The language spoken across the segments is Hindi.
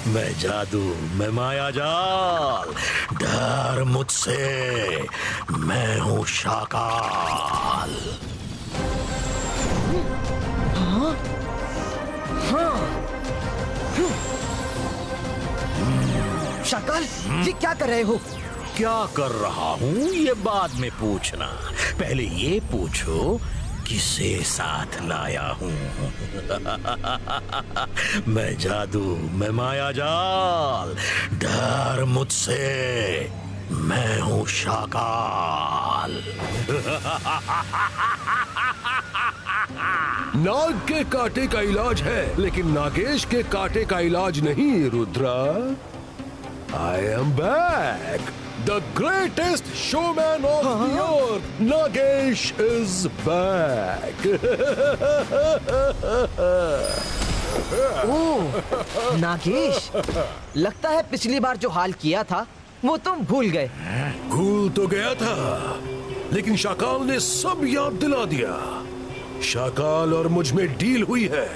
मैं जादू, मैं माया जाल, डर मुझसे, मैं हूँ शाकाल। शाकाल, ये क्या कर रहे हो? क्या कर रहा हूँ ये बाद में पूछना, पहले ये पूछो किसे साथ लाया हूँ। मैं जादू, मैं माया जाल, डर मुझसे, मैं हूँ शाकाल। नाग के कांटे का इलाज है, लेकिन नागेश के कांटे का इलाज नहीं Rudra. I am back, the greatest showman of the earth. Nagesh is back. ओह, नागेश, लगता है पिछली बार जो हाल किया था वो तुम भूल गए। भूल तो गया था, लेकिन शाकाल ने सब याद दिला दिया। शाकाल और मुझ में डील हुई है,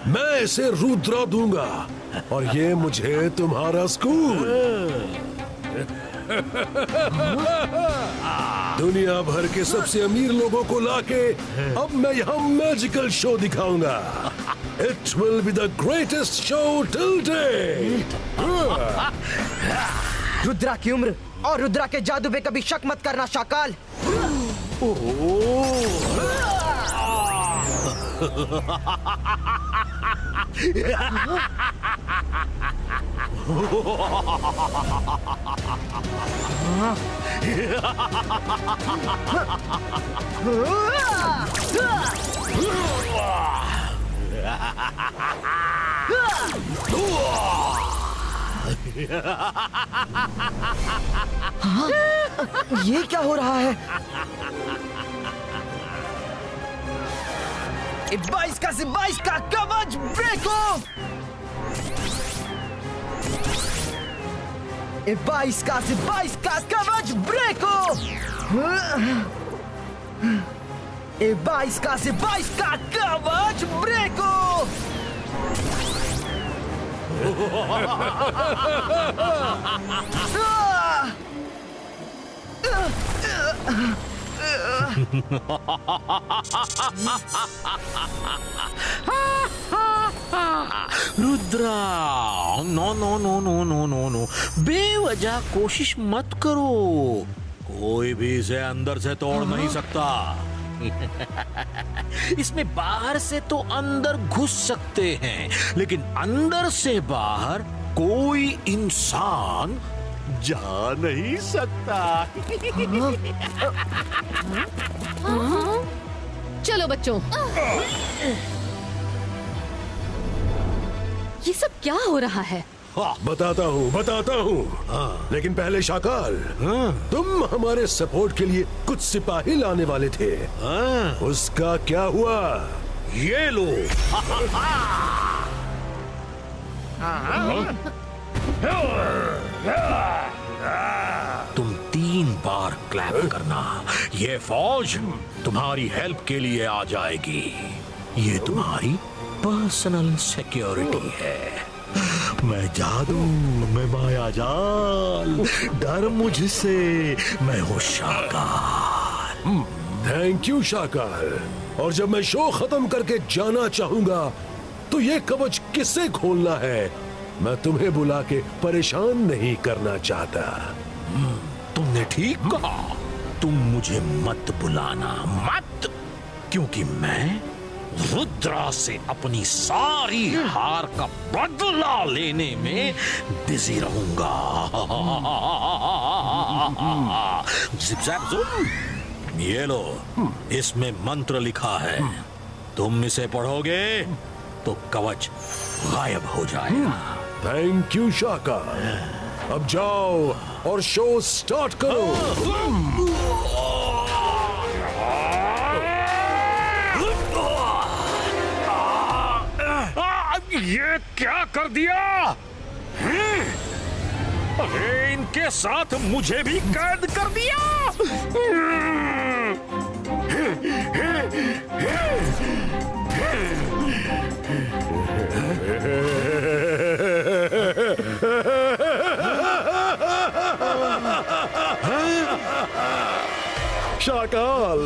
मैं इसे रुद्रा दूंगा और ये मुझे तुम्हारा स्कूल। दुनिया भर के सबसे अमीर लोगों को लाके अब मैं यहाँ मैजिकल शो दिखाऊंगा। It will be the greatest show till date. Rudra की उम्र और रुद्रा के जादू पे कभी शक मत करना शाकाल। हाँ? ये क्या हो रहा है? 22 का 22 का कवच ब्रेको! 22 का 22 का कवच ब्रेको! 22 का 22 का कवच ब्रेको! Rudra, no no no no no no no, बेवजह कोशिश मत करो। कोई भी इसे अंदर से तोड़ नहीं सकता। इसमें बाहर से तो अंदर घुस सकते हैं, लेकिन अंदर से बाहर कोई इंसान जा नहीं सकता। चलो बच्चों, ये सब क्या हो रहा है? बताता हूँ। लेकिन पहले शाकाल, तुम हमारे सपोर्ट के लिए कुछ सिपाही लाने वाले थे। उसका क्या हुआ? ये लो। तुम 3 बार क्लैप करना, ये फौज तुम्हारी हेल्प के लिए आ जाएगी। ये तुम्हारी पर्सनल सिक्योरिटी है। मैं जादू, मैं माया जाल, डर मुझसे, मैं हूँ शाकाल। Thank you Shakaal. और जब मैं शो खत्म करके जाना चाहूंगा तो ये कवच किससे खोलना है, मैं तुम्हें बुला के परेशान नहीं करना चाहता। तुमने ठीक कहा, तुम मुझे मत बुलाना, मत, क्योंकि मैं रुद्रा से अपनी सारी हार का बदला लेने में बिजी रहूंगा। जिप जैप ज़ूम, ये लो, इसमें मंत्र लिखा है। तुम इसे पढ़ोगे तो कवच गायब हो जाएगा। Thank you Shakaal. अब जाओ और शो स्टार्ट करो। ये क्या कर दिया? अरे इनके साथ मुझे भी कैद कर दिया। शाकाल,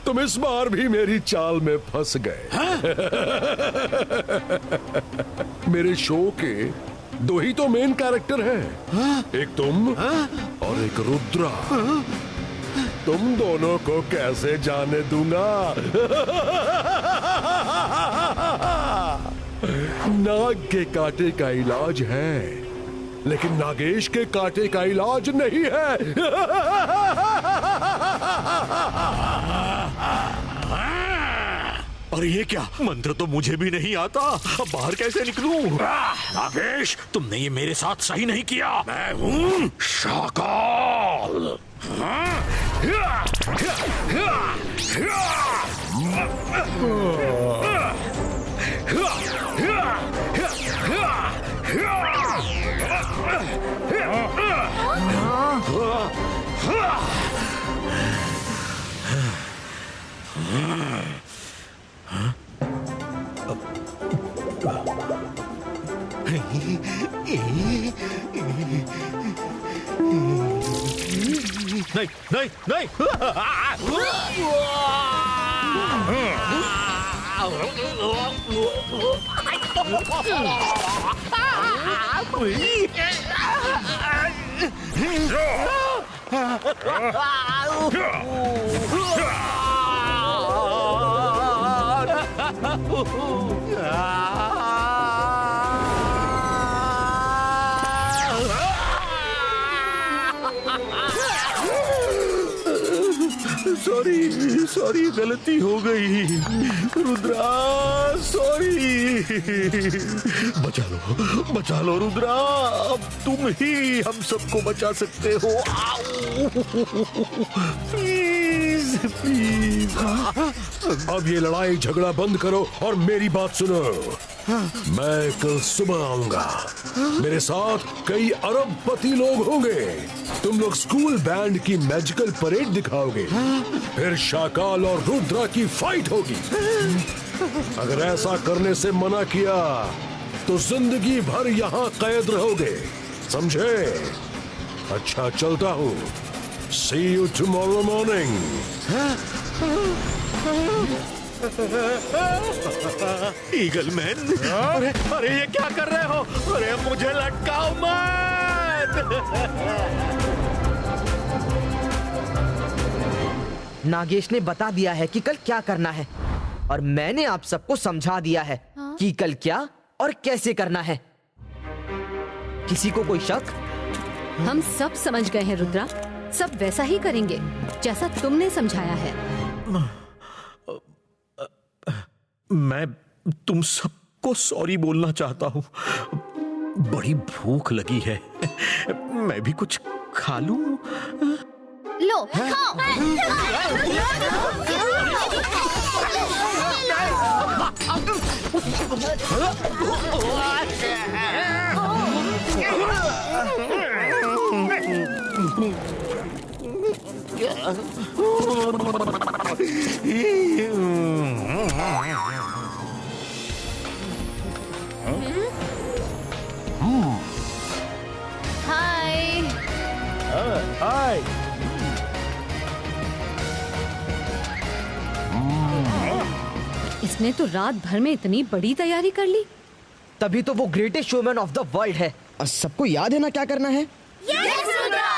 तुम इस बार भी मेरी चाल में फंस गए। मेरे शो के दो ही तो मेन कैरेक्टर हैं, एक तुम और एक रुद्रा। तुम दोनों को कैसे जाने दूंगा? नाग के कांटे का इलाज है, लेकिन नागेश के कांटे का इलाज नहीं है। अरे ये क्या मंत्र, तो मुझे भी नहीं आता। अब बाहर कैसे निकलूं? नागेश, तुमने ये मेरे साथ सही नहीं किया। मैं हूं शाकाल। नहीं नहीं नहीं। सॉरी सॉरी, गलती हो गई रुद्रा, सॉरी। बचा लो रुद्रा, अब तुम ही हम सबको बचा सकते हो। Please please. अब ये लड़ाई झगड़ा बंद करो और मेरी बात सुनो। मैं कल सुबह आऊंगा, मेरे साथ कई अरबपति लोग होंगे। तुम लोग स्कूल बैंड की मैजिकल परेड दिखाओगे, फिर शाकाल और रुद्रा की फाइट होगी। अगर ऐसा करने से मना किया तो जिंदगी भर यहाँ कैद रहोगे, समझे? अच्छा, चलता हूँ। See you tomorrow morning. Eagle man, अरे ये क्या कर रहे हो? अरे मुझे लटकाओ मत। नागेश ने बता दिया है कि कल क्या करना है, और मैंने आप सबको समझा दिया है कि कल क्या और कैसे करना है। किसी को कोई शक? हम सब समझ गए हैं रुद्रा, सब वैसा ही करेंगे जैसा तुमने समझाया है। मैं तुम सबको सॉरी बोलना चाहता हूँ। बड़ी भूख लगी है, मैं भी कुछ खा लूं? लो खाओ। हाय। हाय। इसने तो रात भर में इतनी बड़ी तैयारी कर ली। तभी तो वो greatest showman of the world है। और सबको याद है ना क्या करना है? Yes Rudra.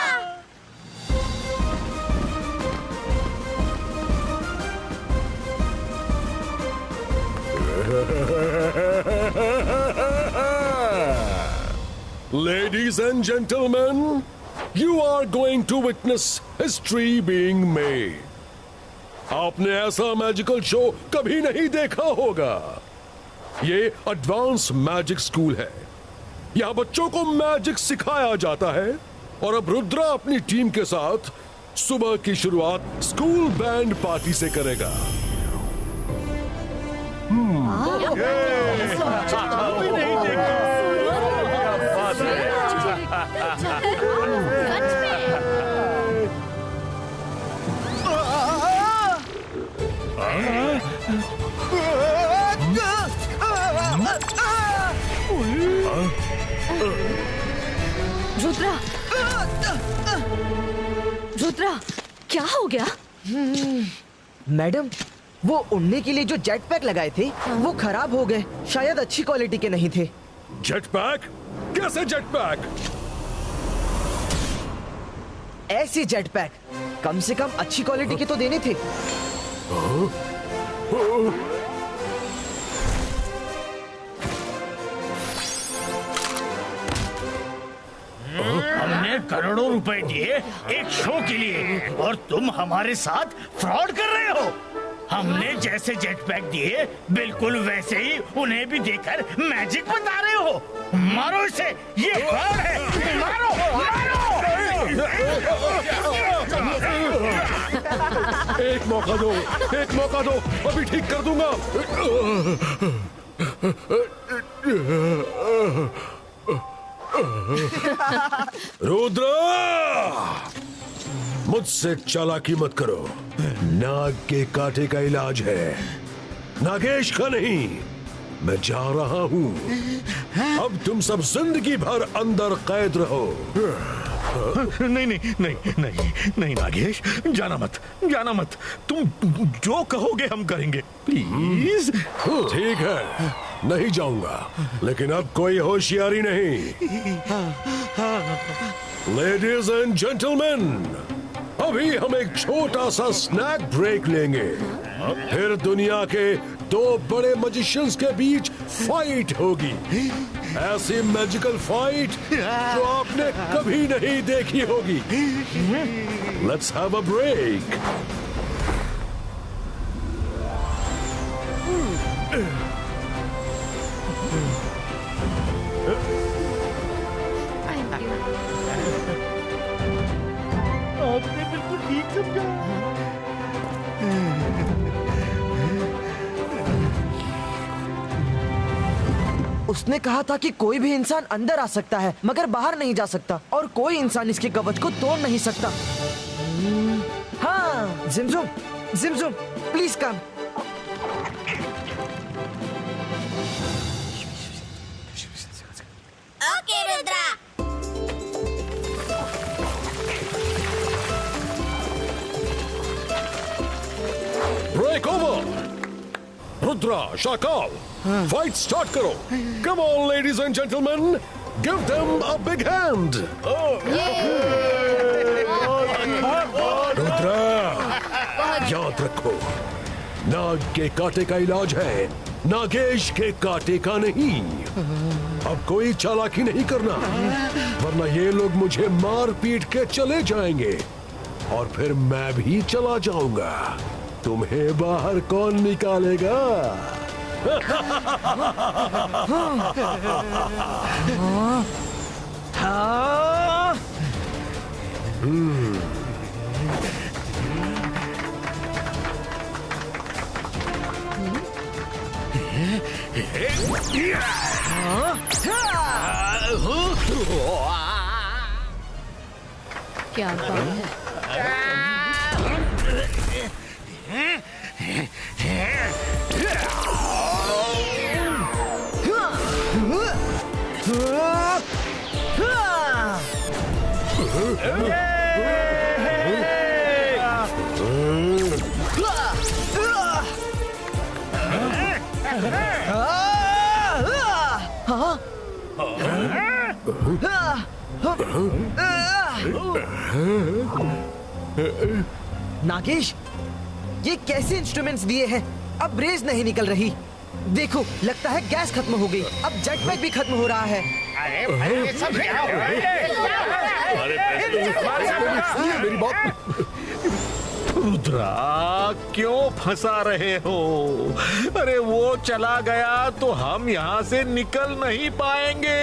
Ladies and gentlemen, you are going to witness history being made. आपने ऐसा मैजिकल शो कभी नहीं देखा होगा। ये एडवांस मैजिक स्कूल है। यहाँ बच्चों को मैजिक सिखाया जाता है। और अब रुद्रा अपनी टीम के साथ सुबह की शुरुआत स्कूल बैंड पार्टी से करेगा। रुद्रा, रुद्रा, क्या हो गया? मैडम, वो उड़ने के लिए जो जेट पैक लगाए थे वो खराब हो गए, शायद अच्छी क्वालिटी के नहीं थे। Jet pack? कैसे जेट पैक? ऐसे जेट पैक कम से कम अच्छी क्वालिटी के तो देने थे। हमने करोड़ों रुपए दिए एक शो के लिए और तुम हमारे साथ फ्रॉड कर रहे हो। हमने जैसे जेट पैक दिए बिल्कुल वैसे ही उन्हें भी देकर मैजिक बता रहे हो। मारो इसे, ये फ्रॉड है। मारो, मारो। एक मौका दो, एक मौका दो, अभी ठीक कर दूंगा। रुद्र, मुझसे चालाकी मत करो। नाग के कांटे का इलाज है, नागेश का नहीं। मैं जा रहा हूँ। अब तुम सब जिंदगी भर अंदर कैद रहो। नहीं नहीं नहीं नहीं नहीं नागेश, जाना मत, जाना मत। तुम जो कहोगे हम करेंगे, प्लीज। ठीक है, नहीं जाऊंगा, लेकिन अब कोई होशियारी नहीं। लेडीज एंड जेंटलमैन, अभी हम एक छोटा सा स्नैक ब्रेक लेंगे, फिर दुनिया के दो बड़े मैजिशियंस के बीच फाइट होगी। ऐसी मैजिकल फाइट जो आपने कभी नहीं देखी होगी। Let's have a break. आपने बिल्कुल ठीक समझा। उसने कहा था कि कोई भी इंसान अंदर आ सकता है मगर बाहर नहीं जा सकता, और कोई इंसान इसके कवच को तोड़ नहीं सकता। हाँ, जिमजुम, जिमजुम, please come. Okay Rudra. Break over. Rudra, Shakaal, fight start करो। Come on ladies and gentleman, give them a big hand. Rudra, याद रखो, नाग के कांटे का इलाज है, नागेश के कांटे का नहीं। अब कोई चालाकी नहीं करना, वरना ये लोग मुझे मार पीट के चले जाएंगे और फिर मैं भी चला जाऊंगा। तुम्हें बाहर कौन निकालेगा? क्या बात है? नागेश, ये कैसे इंस्ट्रूमेंट्स दिए हैं? अब रेज नहीं निकल रही। देखो, लगता है गैस खत्म हो गई। अब जेट पैक भी खत्म हो रहा है। अरे ये सब क्या हो रहा है? मेरी बात। रुद्रा, क्यों फंसा रहे हो? अरे वो चला गया तो हम यहाँ से निकल नहीं पाएंगे।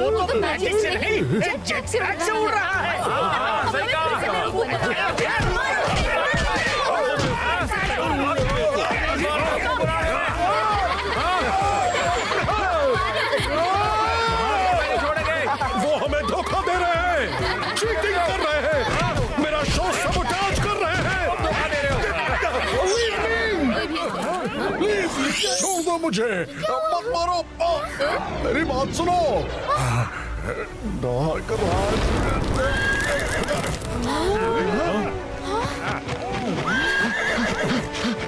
वो तो मैजिक से नहीं, जेट पैक से उड़ रहा है। सही कहा। मुझे, मत मारो। मेरी बात सुनो। नौहर का राज।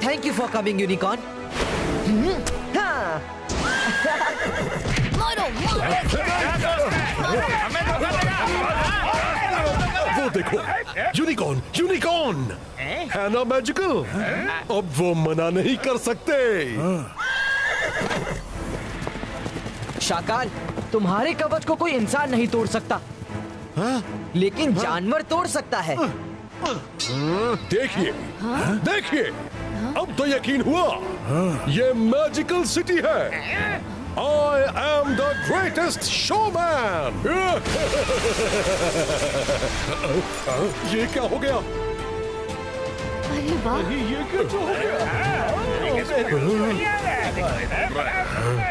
Thank you for coming unicorn. वो देखो, यूनिकॉर्न, यूनिकॉर्न है ना मैजिकल। अब वो मना नहीं कर सकते। शाकाल, तुम्हारे कवच को कोई इंसान नहीं तोड़ सकता, लेकिन जानवर तोड़ सकता है। देखिए, देखिए, अब तो यकीन हुआ। ये मैजिकल सिटी है। I am the greatest showman. ये क्या हो गया? अरे वाह, ये क्या हो गया?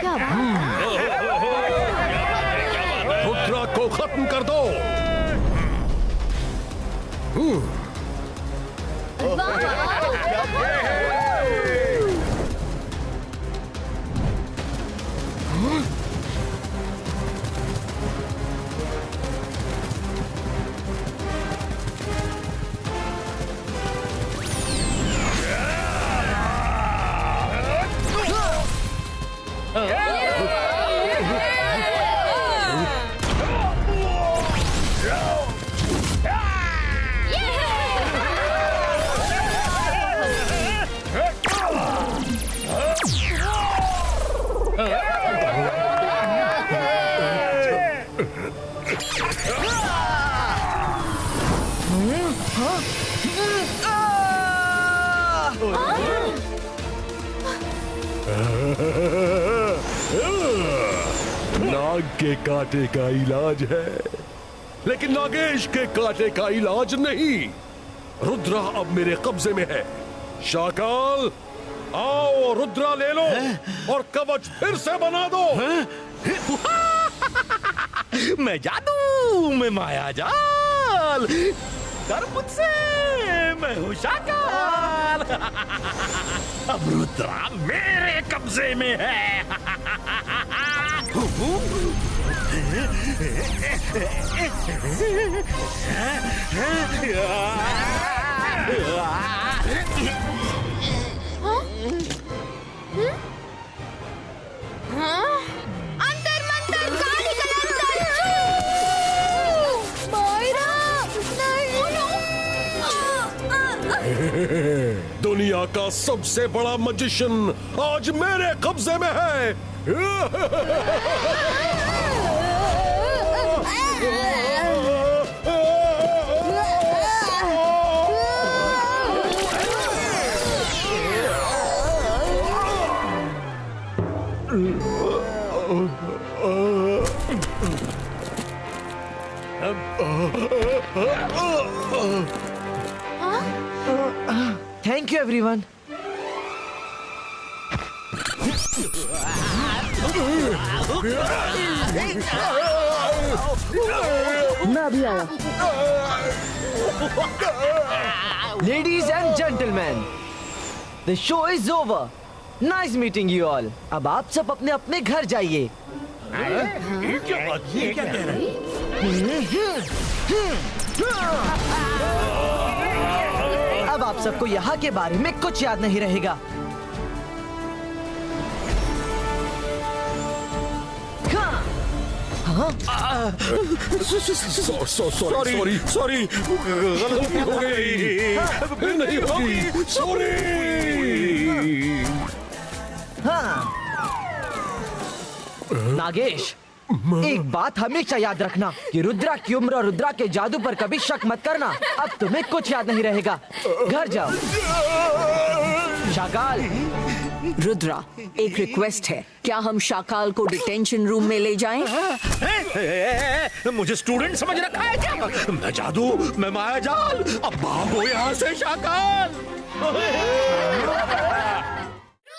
क्या बात। रुद्रा को खत्म कर दो। नाग के कांटे का इलाज है, लेकिन नागेश के कांटे का इलाज नहीं। रुद्रा अब मेरे कब्जे में है। शाकाल, आओ रुद्रा ले लो और कवच फिर से बना दो। मैं जादू, मैं माया जाल, कर मुझसे, मैं हूँ शाकाल। अब रुद्रा मेरे कब्जे में है। अंतर मंतर काली कलंतर। मायरा, नहीं। दुनिया का सबसे बड़ा मैजिशियन आज मेरे कब्जे में है। Thank you everyone. मैं भी आया। Ladies and gentleman, the show is over. Nice meeting you all. अब आप सब अपने अपने घर जाइए। अब आप सबको यहाँ के बारे में कुछ याद नहीं रहेगा। सॉरी, गलती हो गई। फिर नहीं होगी। सॉरी। हाँ नागेश, एक बात हमेशा याद रखना कि रुद्रा की उम्र और रुद्रा के जादू पर कभी शक मत करना। अब तुम्हें कुछ याद नहीं रहेगा। घर जाओ। शाकाल, रुद्रा, एक रिक्वेस्ट है, क्या हम शाकाल को डिटेंशन रूम में ले जाएं? मुझे स्टूडेंट समझ रखा है क्या? मैं जादू, मैं माया जाल। अब भागो यहाँ से शाकाल।